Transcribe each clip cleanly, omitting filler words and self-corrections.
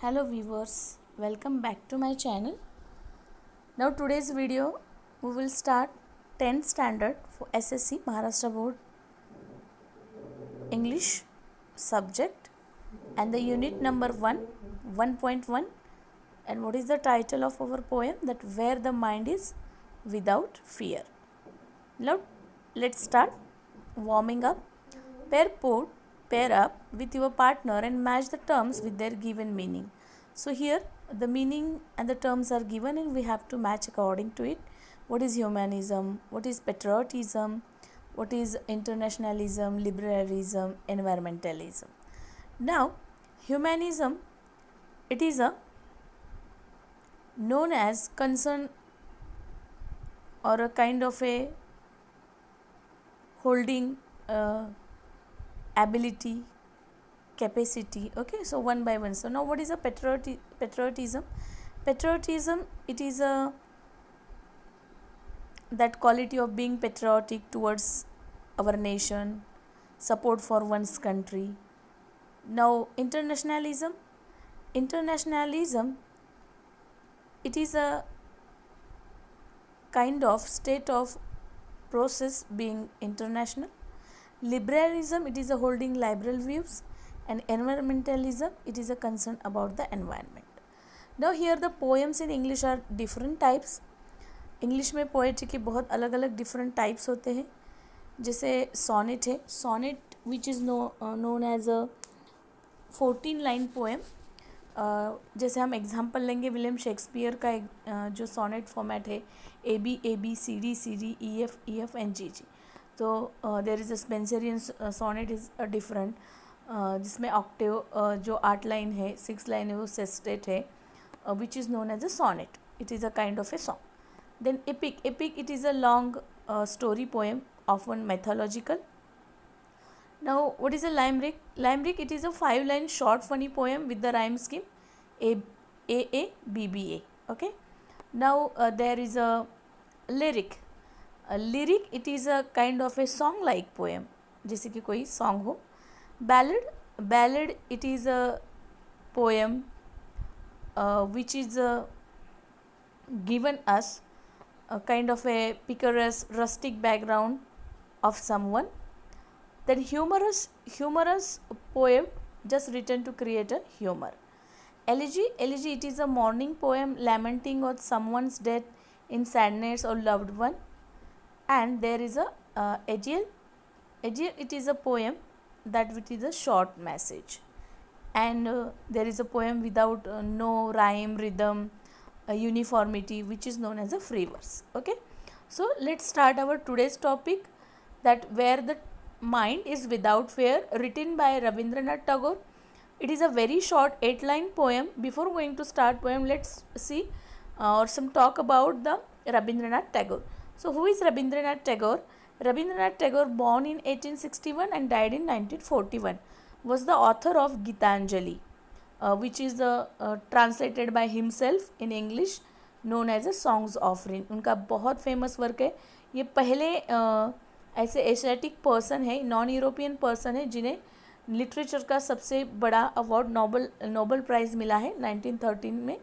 Hello viewers, welcome back to my channel. Now today's video we will start 10th standard for SSC Maharashtra Board English subject and the unit number 1.1, and what is the title of our poem? That where the mind is without fear. Now let's start warming up. Pair up with your partner and match the terms with their given meaning. So here the meaning and the terms are given and we have to match according to it. What is humanism? What is patriotism? What is internationalism, liberalism, environmentalism? Now humanism, it is a known as concern or a kind of a holding ability, capacity. Okay, so one by one. So now what is a patriotism? Patriotism, it is a that quality of being patriotic towards our nation, support for one's country. Now internationalism, it is a kind of state of process being international. Liberalism, it is a holding liberal views, and environmentalism, it is a concern about the environment. Now here the poems in English are different types. English में poetry के बहुत अलग अलग different types होते हैं. जैसे sonnet है, sonnet which is known as a 14 line poem. जैसे हम एग्जांपल लेंगे विलियम शेक्सपियर का एक जो सोनेट फॉर्मेट है A B C D E F and G. तो there is a Spenserian sonnet is different, जिसमें ऑक्टेव जो 8 लाइन है, 6 लाइन है, वो सेस्टेट है, which is known as a sonnet. It is a kind of a song. Then epic, it is a long story poem, often mythological. Now what is a limerick? Limerick, it is a 5-line short funny poem with the rhyme scheme A B B A. Okay. Now there is a lyric. A lyric, it is a kind of a song like poem, जैसे कि कोई song हो. Ballad, it is a poem which is given us a kind of a picturesque rustic background of someone. Then humorous poem just written to create a humor. Elegy, it is a mourning poem lamenting on someone's death in sadness or loved one. And there is a Egill, it is a poem that which is a short message. And there is a poem without no rhyme, rhythm, uniformity, which is known as a free verse. Okay, so let's start our today's topic, that where the mind is without fear, written by Rabindranath Tagore. It is a very short 8-line poem. Before going to start poem, let's see or some talk about the Rabindranath Tagore. So who is Rabindranath Tagore? Rabindranath Tagore, born in 1861 and died in 1941, was the author of Gitanjali, which is translated by himself in English, known as a Songs Offering. उनका बहुत famous work है. ये पहले ऐसे Asiatic person है, non European person है, जिन्हें literature का सबसे बड़ा अवार्ड नोबल प्राइज़ मिला है 1913 में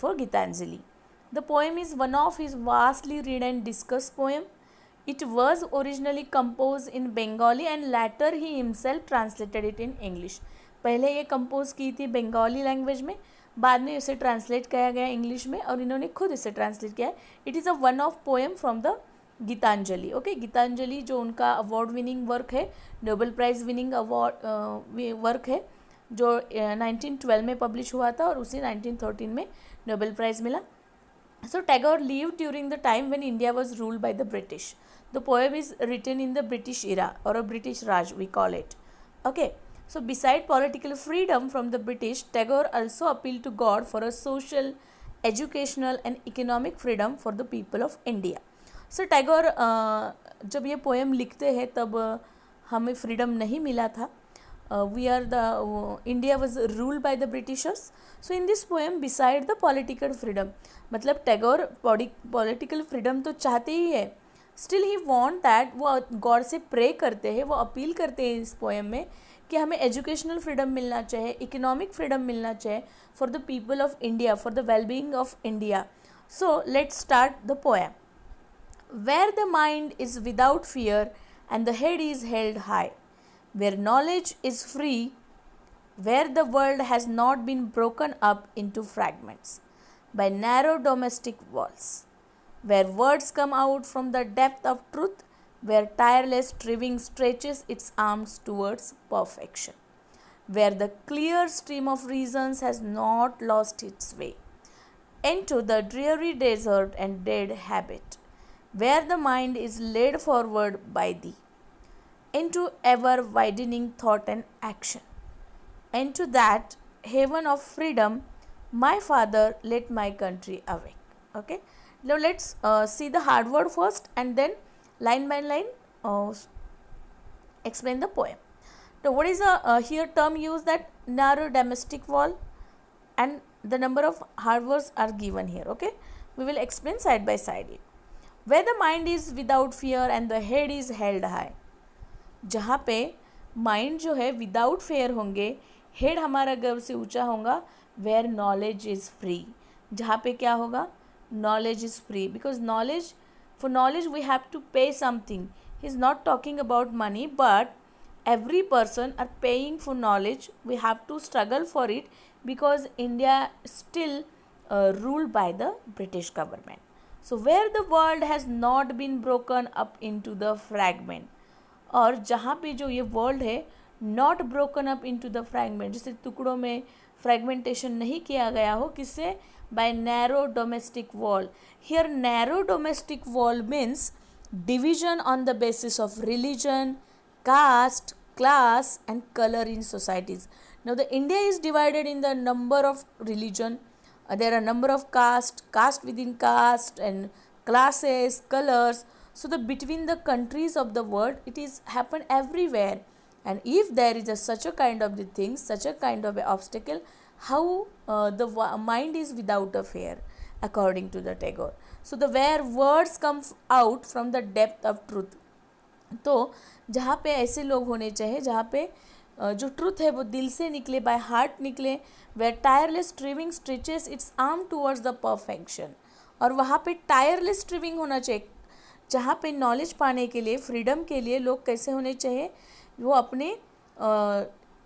for Gitanjali. The poem is one of his vastly read and discuss poem. It was originally composed in Bengali and later he himself translated it in English. पहले ये कंपोज की थी बंगाली लैंग्वेज में, बाद में इसे ट्रांसलेट किया गया इंग्लिश में और इन्होंने खुद इसे ट्रांसलेट किया है. It is a one of poem from the Gitanjali. Okay, Gitanjali जो उनका अवार्ड विनिंग वर्क है, Nobel prize winning award work है, जो 1912 में पब्लिश हुआ था और उसे 1913 में नोबेल प्राइज़ मिला. So Tagore lived during the time when India was ruled by the British. The poem is written in the British era or a British Raj, we call it. Okay. So beside political freedom from the British, Tagore also appealed to God for a social, educational and economic freedom for the people of India. So Tagore जब ये poem लिखते हैं तब हमें freedom नहीं मिला था. India was ruled by the Britishers. So in this poem, beside the political freedom, मतलब टैगोर पॉलिटिकल फ्रीडम तो चाहते ही है, स्टिल ही वांट दैट, वो गॉड से प्रे करते हैं, वो अपील करते हैं इस पोएम में कि हमें एजुकेशनल फ्रीडम मिलना चाहिए, इकोनॉमिक फ्रीडम मिलना चाहिए for the people of India, for the wellbeing of India. So let's start the poem. Where the mind is without fear and the head is held high, where knowledge is free, where the world has not been broken up into fragments by narrow domestic walls, where words come out from the depth of truth, where tireless striving stretches its arms towards perfection, where the clear stream of reasons has not lost its way into the dreary desert and dead habit, where the mind is led forward by thee into ever widening thought and action, into that haven of freedom, my father, let my country awake. Okay, now let's see the hard word first and then line by line explain the poem. Now, what is the here term used, that narrow domestic wall, and the number of hard words are given here. Okay, we will explain side by side. Where the mind is without fear and the head is held high, जहाँ पे mind जो है without fair होंगे, head हमारा गर्व से ऊंचा होगा. वेयर नॉलेज इज़ फ्री, जहाँ पे क्या होगा, knowledge is free, because knowledge, for knowledge we have to pay something. He is not talking about money, but every person are paying for knowledge. We have to struggle for it because India still ruled by the British government. So where the world has not been broken up into the fragment, और जहाँ पे जो ये world है not broken up into the fragment, जैसे टुकड़ों में fragmentation नहीं किया गया हो, किससे, by narrow domestic wall. Here narrow domestic wall means division on the basis of religion, caste, class and color in societies. Now the India is divided in the number of religion, there are number of caste within caste and classes, colors. So the between the countries of the world it is happen everywhere, and if there is such a kind of the things, such a kind of a obstacle, how the mind is without a fear according to the Tagore. So the where words come out from the depth of truth, तो जहाँ पे ऐसे लोग होने चाहिए जहाँ पे जो ट्रुथ है वो दिल से निकले, बाय हार्ट निकले. Where tireless striving stretches its arm towards the perfection, और वहाँ पे टायरलेस स्ट्रीविंग होना चाहिए. जहाँ पे नॉलेज पाने के लिए, फ्रीडम के लिए लोग कैसे होने चाहिए, वो अपने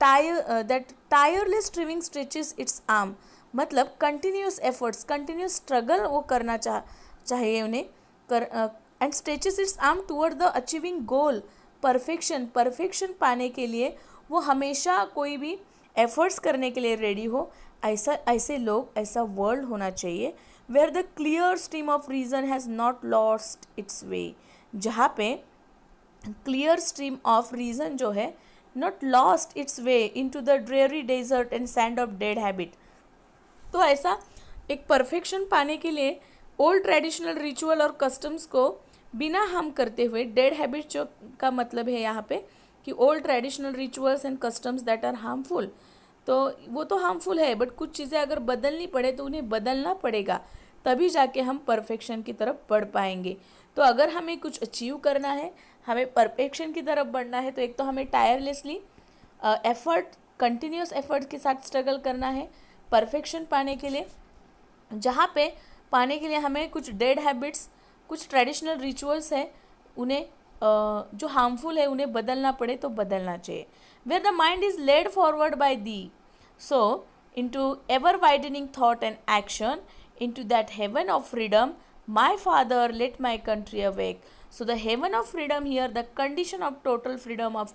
tireless striving stretches its arm, मतलब कंटिन्यूस एफर्ट्स, कंटिन्यूस स्ट्रगल वो करना चाहिए उन्हें and stretches its arm toward the achieving goal, perfection पाने के लिए वो हमेशा कोई भी एफर्ट्स करने के लिए रेडी हो. ऐसे लोग, ऐसा वर्ल्ड होना चाहिए. Where the clear stream of reason has not lost its way, जहाँ पे क्लियर स्ट्रीम ऑफ रीज़न जो है not lost its way into the dreary desert and sand of dead habit. तो ऐसा एक परफेक्शन पाने के लिए ओल्ड ट्रेडिशनल रिचुअल और कस्टम्स को बिना हार्म करते हुए, डेड हैबिट जो का मतलब है यहाँ पे कि old traditional rituals and customs that are harmful, तो वो तो हार्मफुल है, बट कुछ चीज़ें अगर बदलनी पड़े तो उन्हें बदलना पड़ेगा, तभी जाके हम परफेक्शन की तरफ बढ़ पाएंगे. तो अगर हमें कुछ अचीव करना है, हमें परफेक्शन की तरफ बढ़ना है, तो एक तो हमें टायरलेसली एफर्ट, कंटिन्यूस एफर्ट के साथ स्ट्रगल करना है परफेक्शन पाने के लिए. जहाँ पे पाने के लिए हमें कुछ डेड हैबिट्स, कुछ ट्रेडिशनल रिचुअल्स हैं, उन्हें जो हार्मफुल है उन्हें बदलना पड़े तो बदलना चाहिए. Where the mind is led forward by thee, so into ever widening thought and action, into that heaven of freedom, my father, let my country awake. So the heaven of freedom here, the condition of total freedom of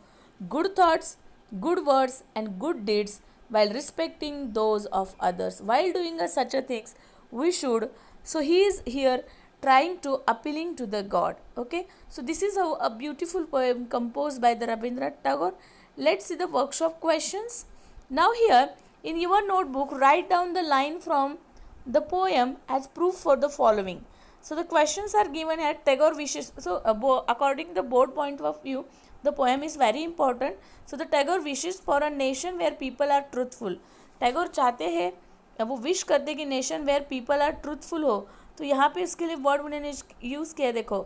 good thoughts, good words and good deeds, while respecting those of others, while doing such a things we should. So he is here trying to appealing to the God. Okay, so this is a beautiful poem composed by the Rabindranath Tagore. Let's see the workshop questions. Now here in your notebook, write down the line from the poem as proof for the following. So the questions are given here. Tagore wishes, so according to the board point of view, the poem is very important. So the Tagore wishes for a nation where people are truthful. Tagore चाहते हैं, वो wish करते कि nation where people are truthful हो. तो यहाँ पे इसके लिए वर्ड उन्होंने यूज़ किया, देखो,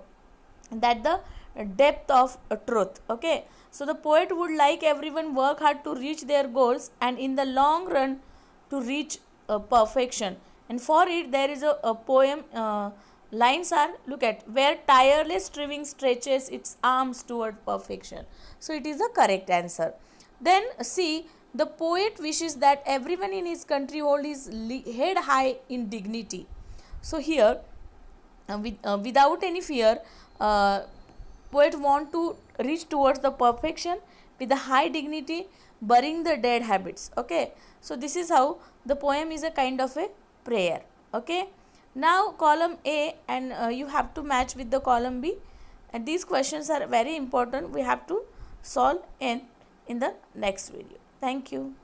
that the depth of truth. Okay, So the poet would like everyone work hard to reach their goals and in the long run to reach perfection. And for it there is a poem, lines are, look at, where tireless striving stretches its arms toward perfection. So it is the correct answer. Then see, the poet wishes that everyone in his country hold his head high in dignity. So here, without any fear, poet want to reach towards the perfection with a high dignity, burying the dead habits. Okay, so this is how the poem is a kind of a prayer. Okay, now column A, and you have to match with the column B, and these questions are very important. We have to solve in the next video. Thank you.